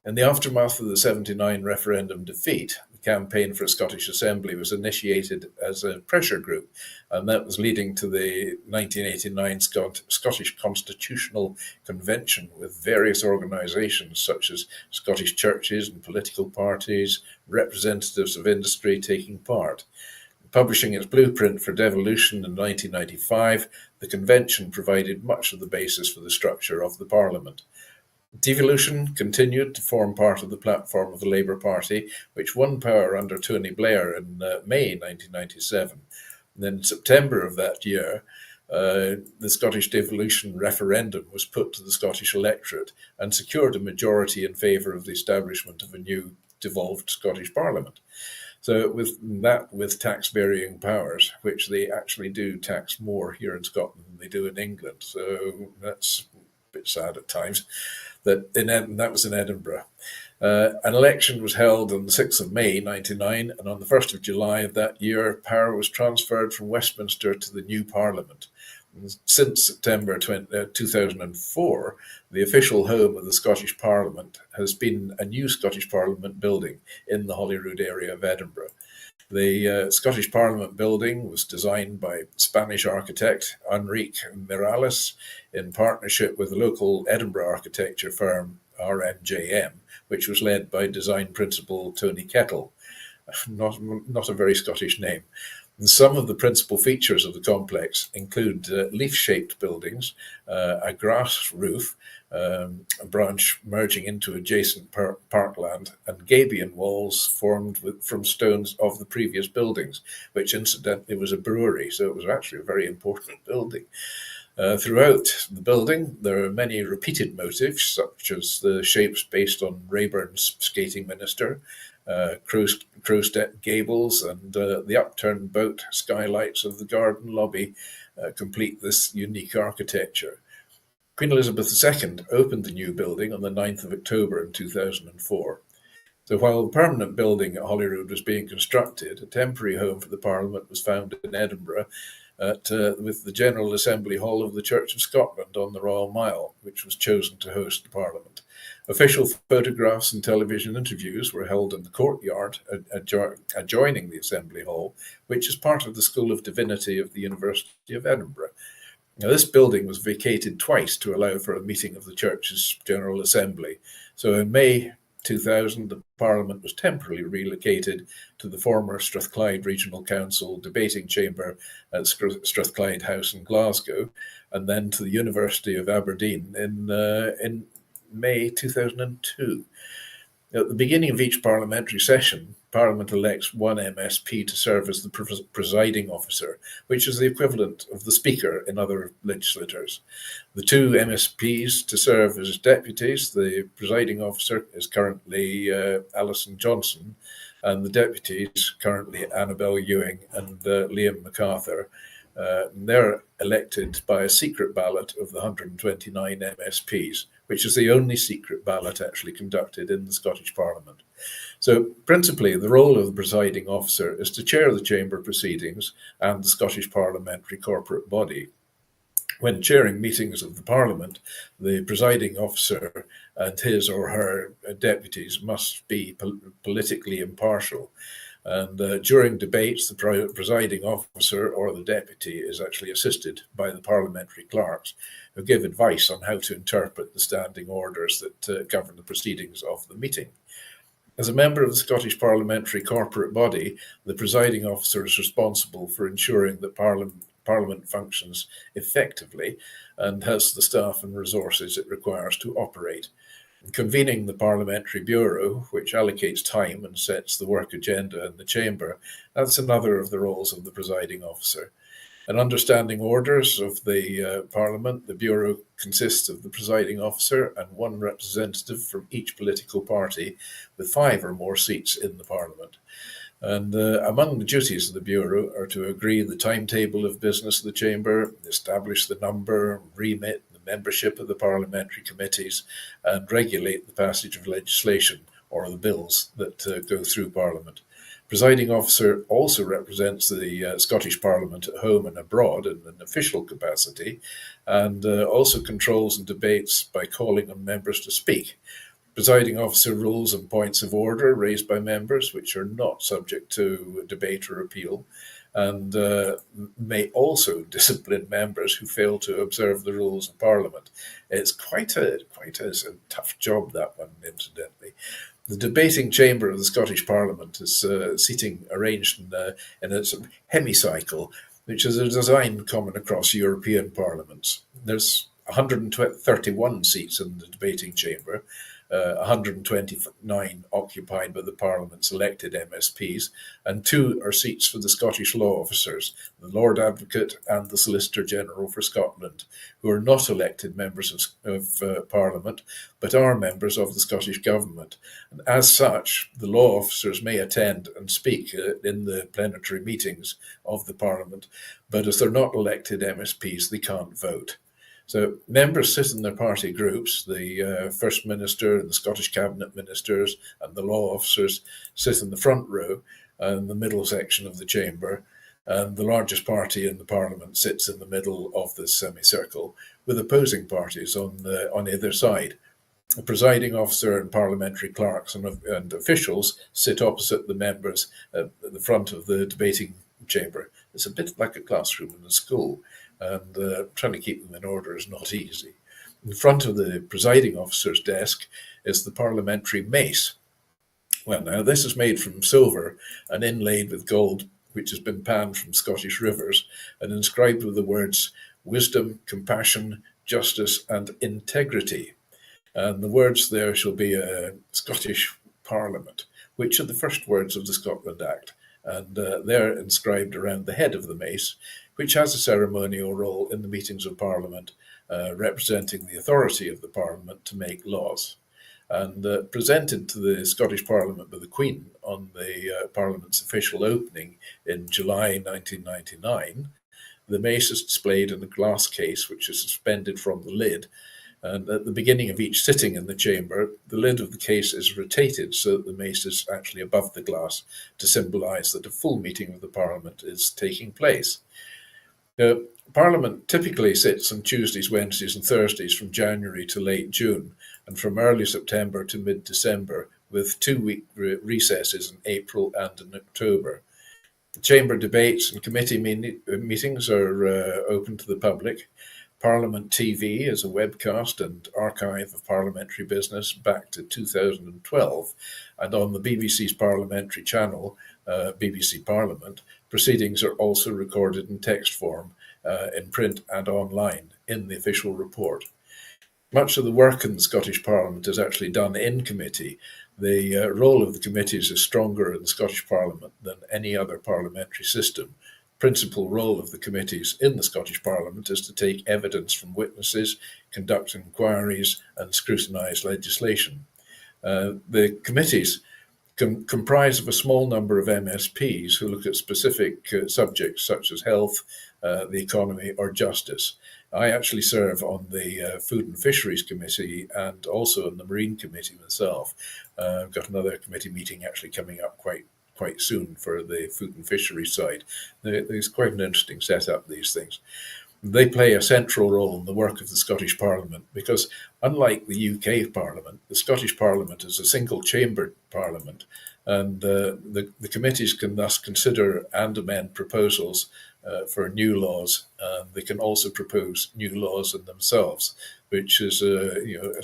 Speaker 5: In the aftermath of the 79 referendum defeat, the campaign for a Scottish Assembly was initiated as a pressure group, and that was leading to the 1989 Scottish Constitutional Convention, with various organisations such as Scottish churches and political parties, representatives of industry taking part. Publishing its blueprint for devolution in 1995, the convention provided much of the basis for the structure of the Parliament. Devolution continued to form part of the platform of the Labour Party, which won power under Tony Blair in May 1997. And then in September of that year, the Scottish devolution referendum was put to the Scottish electorate and secured a majority in favour of the establishment of a new devolved Scottish Parliament. So with tax-varying powers, which they actually do tax more here in Scotland than they do in England. So that's a bit sad at times. That was in Edinburgh. An election was held on the 6th of May 1999, and on the 1st of July of that year, power was transferred from Westminster to the new Parliament. And since September 2004, the official home of the Scottish Parliament has been a new Scottish Parliament building in the Holyrood area of Edinburgh. The Scottish Parliament building was designed by Spanish architect Enrique Miralles in partnership with the local Edinburgh architecture firm RMJM, which was led by design principal Tony Kettle. Not a very Scottish name. And some of the principal features of the complex include leaf-shaped buildings, a grass roof, a branch merging into adjacent parkland, and gabion walls formed from stones of the previous buildings, which incidentally was a brewery, so it was actually a very important building. Throughout the building, there are many repeated motifs, such as the shapes based on Raeburn's Skating Minister, crowstep gables, and the upturned boat skylights of the garden lobby complete this unique architecture. Queen Elizabeth II opened the new building on the 9th of October in 2004. So while the permanent building at Holyrood was being constructed, a temporary home for the Parliament was found in Edinburgh with the General Assembly Hall of the Church of Scotland on the Royal Mile, which was chosen to host the Parliament. Official photographs and television interviews were held in the courtyard adjoining the Assembly Hall, which is part of the School of Divinity of the University of Edinburgh. Now, this building was vacated twice to allow for a meeting of the Church's General Assembly. So in May 2000, the Parliament was temporarily relocated to the former Strathclyde Regional Council debating chamber at Strathclyde House in Glasgow, and then to the University of Aberdeen in May 2002. At the beginning of each parliamentary session, Parliament elects one MSP to serve as the presiding officer, which is the equivalent of the Speaker in other legislatures. The two MSPs to serve as deputies, the presiding officer is currently Alison Johnson, and the deputies, currently Annabel Ewing and Liam MacArthur, they're elected by a secret ballot of the 129 MSPs, which is the only secret ballot actually conducted in the Scottish Parliament. So principally, the role of the presiding officer is to chair the chamber proceedings and the Scottish parliamentary corporate body. When chairing meetings of the Parliament, the presiding officer and his or her deputies must be politically impartial. And during debates, the presiding officer or the deputy is actually assisted by the parliamentary clerks, who give advice on how to interpret the standing orders that govern the proceedings of the meeting. As a member of the Scottish parliamentary corporate body, the presiding officer is responsible for ensuring that Parliament functions effectively and has the staff and resources it requires to operate. Convening the Parliamentary Bureau, which allocates time and sets the work agenda in the chamber, that's another of the roles of the presiding officer. In understanding orders of the Parliament, the Bureau consists of the presiding officer and one representative from each political party, with 5 or more seats in the Parliament. And among the duties of the Bureau are to agree the timetable of business of the chamber, establish the number, remit, the membership of the parliamentary committees, and regulate the passage of legislation or the bills that go through Parliament. Presiding officer also represents the Scottish Parliament at home and abroad in an official capacity, and also controls and debates by calling on members to speak. Presiding officer rules and points of order raised by members, which are not subject to debate or appeal, and may also discipline members who fail to observe the rules of Parliament. It's quite a tough job, that one, incidentally. The debating chamber of the Scottish Parliament is seating arranged in a hemicycle, which is a design common across European parliaments. There's 131 seats in the debating chamber, 129 occupied by the Parliament's elected MSPs, and 2 are seats for the Scottish law officers, the Lord Advocate and the Solicitor General for Scotland, who are not elected members of Parliament, but are members of the Scottish Government. And as such, the law officers may attend and speak in the plenary meetings of the Parliament, but as they're not elected MSPs, they can't vote. So members sit in their party groups. The First Minister and the Scottish Cabinet Ministers and the law officers sit in the front row in the middle section of the chamber, and the largest party in the Parliament sits in the middle of the semicircle, with opposing parties on either side. The presiding officer and parliamentary clerks and officials sit opposite the members at the front of the debating chamber. It's a bit like a classroom in a school, and trying to keep them in order is not easy. In front of the presiding officer's desk is the parliamentary mace. Well, now this is made from silver and inlaid with gold, which has been panned from Scottish rivers and inscribed with the words wisdom, compassion, justice, and integrity. And the words there shall be a Scottish Parliament, which are the first words of the Scotland Act. And they're inscribed around the head of the mace, which has a ceremonial role in the meetings of Parliament, representing the authority of the Parliament to make laws. And presented to the Scottish Parliament by the Queen on the Parliament's official opening in July 1999, the mace is displayed in a glass case which is suspended from the lid. And at the beginning of each sitting in the chamber, the lid of the case is rotated so that the mace is actually above the glass to symbolise that a full meeting of the Parliament is taking place. Parliament typically sits on Tuesdays, Wednesdays and Thursdays from January to late June, and from early September to mid-December, with 2-week recesses in April and in October. The chamber debates and committee meetings are open to the public. Parliament TV is a webcast and archive of parliamentary business back to 2012, and on the BBC's parliamentary channel, BBC Parliament, proceedings are also recorded in text form, in print and online, in the official report. Much of the work in the Scottish Parliament is actually done in committee. The role of the committees is stronger in the Scottish Parliament than any other parliamentary system. Principal role of the committees in the Scottish Parliament is to take evidence from witnesses, conduct inquiries, and scrutinise legislation. The committees comprise of a small number of MSPs who look at specific subjects such as health, the economy, or justice. I actually serve on the Food and Fisheries Committee and also on the Marine Committee myself. I've got another committee meeting actually coming up quite soon for the Food and Fisheries side. There's quite an interesting setup, these things. They play a central role in the work of the Scottish Parliament because, unlike the UK Parliament, the Scottish Parliament is a single-chambered Parliament, and the committees can thus consider and amend proposals for new laws. They can also propose new laws in themselves, which is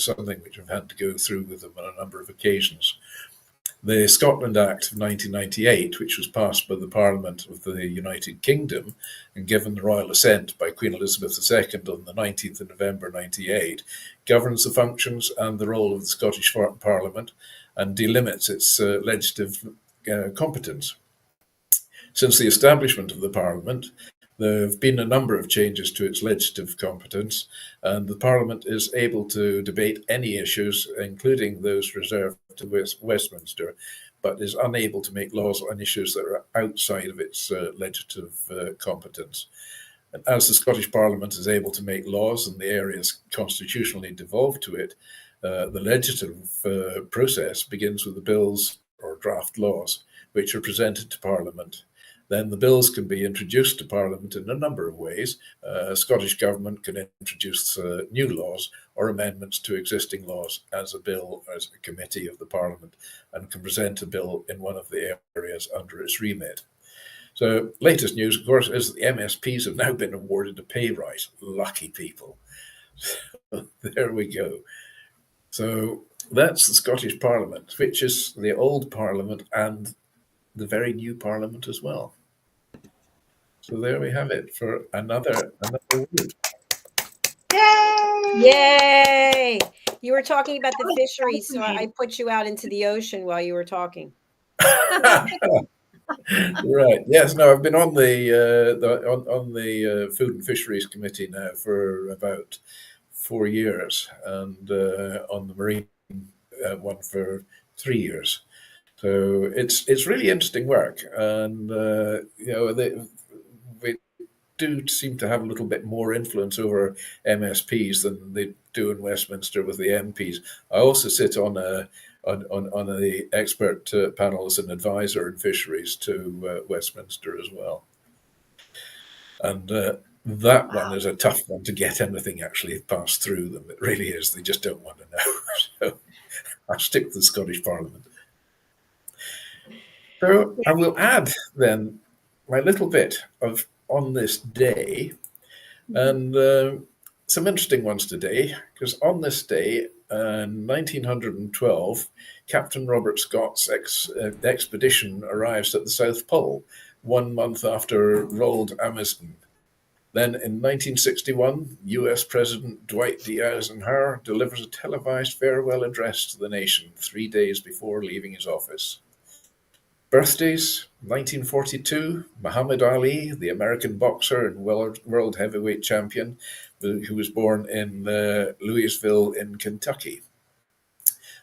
Speaker 5: something which I've had to go through with them on a number of occasions. The Scotland Act of 1998, which was passed by the Parliament of the United Kingdom and given the royal assent by Queen Elizabeth II on the 19th of November 98, governs the functions and the role of the Scottish Parliament and delimits its legislative competence. Since the establishment of the Parliament, there have been a number of changes to its legislative competence, and the Parliament is able to debate any issues, including those reserved to Westminster, but is unable to make laws on issues that are outside of its legislative competence. And as the Scottish Parliament is able to make laws in the areas constitutionally devolved to it, the legislative process begins with the bills or draft laws, which are presented to Parliament. Then the bills can be introduced to Parliament in a number of ways. Scottish Government can introduce new laws or amendments to existing laws as a bill, as a committee of the Parliament, and can present a bill in one of the areas under its remit. So latest news, of course, is that the MSPs have now been awarded a pay rise. Lucky people. There we go. So that's the Scottish Parliament, which is the old Parliament and the very new Parliament as well. So there we have it for another word.
Speaker 4: Yay!
Speaker 2: Yay! You were talking about the fisheries, so I put you out into the ocean while you were talking.
Speaker 5: Right. Yes. No. I've been on the Food and Fisheries Committee now for about 4 years, and on the Marine one for 3 years. So it's really interesting work, and we do seem to have a little bit more influence over MSPs than they do in Westminster with the MPs. I also sit on the expert panel as an advisor in fisheries to Westminster as well, and that one is a tough one to get anything actually passed through them. It really is. They just don't want to know. So I stick to the Scottish Parliament. So I will add then my little bit of on this day, and some interesting ones today, because on this day, in 1912, Captain Robert Scott's expedition arrives at the South Pole, 1 month after Roald Amundsen. Then in 1961, US President Dwight D. Eisenhower delivers a televised farewell address to the nation 3 days before leaving his office. Birthdays: 1942, Muhammad Ali, the American boxer and world heavyweight champion, who was born in Louisville in Kentucky.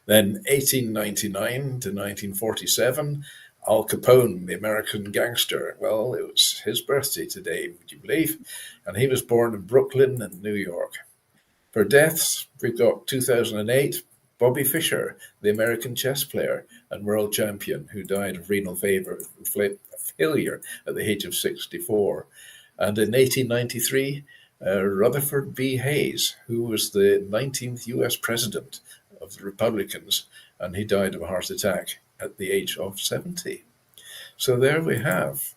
Speaker 5: Then 1899 to 1947, Al Capone, the American gangster. Well, it was his birthday today, would you believe? And he was born in Brooklyn and New York. For deaths, we've got 2008, Bobby Fischer, the American chess player and world champion, who died of renal failure at the age of 64. And in 1893, Rutherford B. Hayes, who was the 19th US president of the Republicans, and he died of a heart attack at the age of 70. So there we have.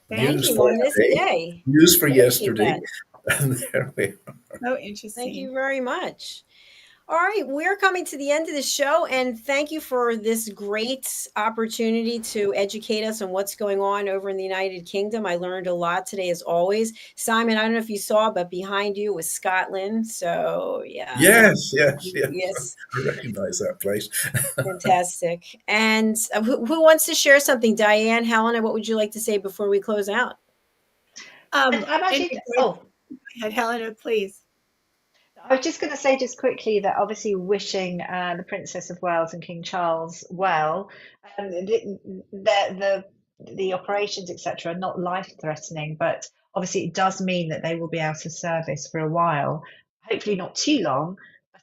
Speaker 2: Thank you on this day.
Speaker 5: News for yesterday. And there we are.
Speaker 3: So interesting.
Speaker 2: Thank you very much. All right, we're coming to the end of the show, and thank you for this great opportunity to educate us on what's going on over in the United Kingdom. I learned a lot today, as always. Simon, I don't know if you saw, but behind you was Scotland. So, yeah.
Speaker 5: Yes.
Speaker 2: Yes.
Speaker 5: I recognize that place.
Speaker 2: Fantastic. And who wants to share something? Diane, Helena, what would you like to say before we close out?
Speaker 4: I'm actually,
Speaker 3: Helena, please.
Speaker 4: I was just going to say just quickly that obviously wishing the Princess of Wales and King Charles well. The operations, etc., are not life-threatening, but obviously it does mean that they will be out of service for a while. Hopefully not too long, but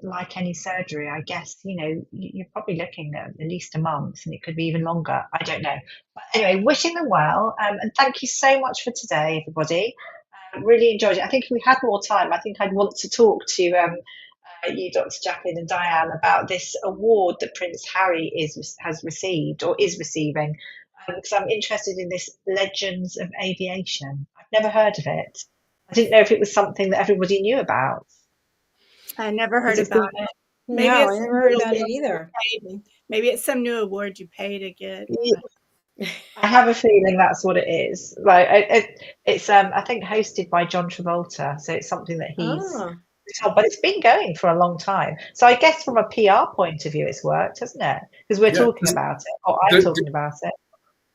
Speaker 4: like any surgery, I guess, you're probably looking at least a month, and it could be even longer. I don't know. But anyway, wishing them well, and thank you so much for today, everybody. Really enjoyed it. I think if we had more time, I think I'd want to talk to you, Dr. Jacalyn and DIANN, about this award that Prince Harry has received or is receiving, because I'm interested in this Legends of Aviation. I've never heard of it. I didn't know if it was something that everybody knew about.
Speaker 3: I never heard about it.
Speaker 2: Maybe no, I never heard about it either.
Speaker 3: Maybe it's some new award you pay to get.
Speaker 4: I have a feeling that's what it is. Like it's I think hosted by John Travolta, so it's something that he's. But it's been going for a long time. So I guess from a PR point of view, it's worked, hasn't it? Because we're talking about it, or I'm talking about it.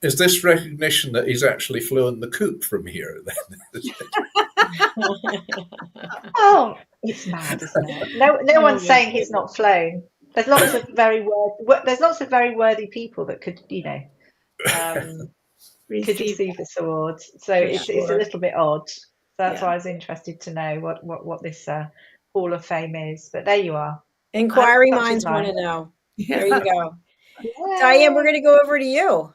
Speaker 5: Is this recognition that he's actually flown the coop from here?
Speaker 4: Oh, it's mad, isn't it? No one's saying he's not flown. There's lots of very worthy people that could, could receive this award. So it's a little bit odd. So that's why I was interested to know what this Hall of Fame is. But there you are.
Speaker 2: Inquiry minds want to know. There you go. DIANN, we're going to go over to you.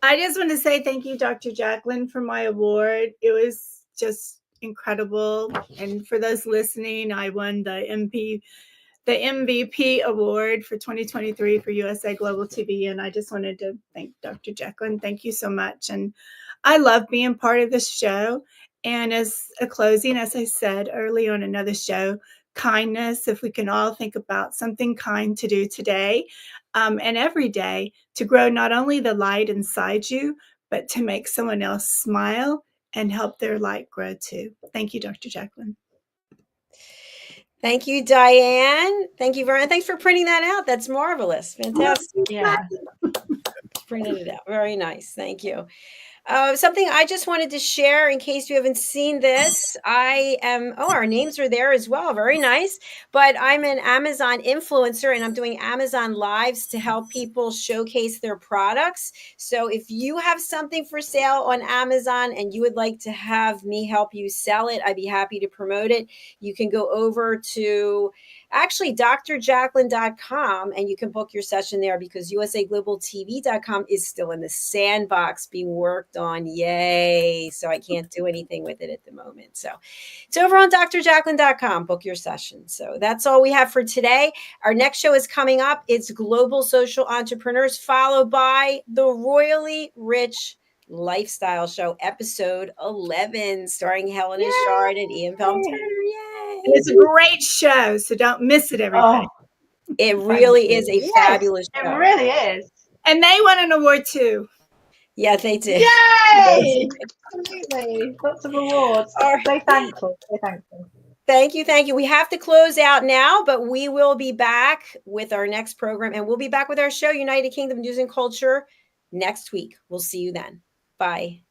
Speaker 3: I just want to say thank you, Dr. Jacalyn, for my award. It was just incredible. And for those listening, I won the MVP award for 2023 for USA Global TV. And I just wanted to thank Dr. Jacalyn. Thank you so much. And I love being part of this show. And as a closing, as I said early on another show, kindness, if we can all think about something kind to do today and every day to grow not only the light inside you, but to make someone else smile and help their light grow too. Thank you, Dr. Jacalyn.
Speaker 2: Thank you, DIANN. Thank you very much. Thanks for printing that out. That's marvelous. Fantastic.
Speaker 4: Yeah.
Speaker 2: Printed it out. Very nice. Thank you. Something I just wanted to share in case you haven't seen this. Our names are there as well. Very nice. But I'm an Amazon influencer and I'm doing Amazon Lives to help people showcase their products. So if you have something for sale on Amazon and you would like to have me help you sell it, I'd be happy to promote it. You can go over to actually drjacalyn.com and you can book your session there because usaglobaltv.com is still in the sandbox being worked on. Yay. So I can't do anything with it at the moment. So it's over on drjacalyn.com. Book your session. So that's all we have for today. Our next show is coming up. It's Global Social Entrepreneurs, followed by the Royally Rich Lifestyle Show, episode 11, starring HELENA CHARD and Ian Pelton-Turner. Yay!
Speaker 3: It's a great show, so don't miss it, everybody.
Speaker 2: Oh, it really is a fabulous show.
Speaker 4: It really is.
Speaker 3: And they won an award too.
Speaker 2: Yeah, they did.
Speaker 4: Yay! Absolutely. Lots of awards. So thankful. So thankful.
Speaker 2: Thank you. Thank you. We have to close out now, but we will be back with our next program and we'll be back with our show, United Kingdom News and Culture, next week. We'll see you then. Bye.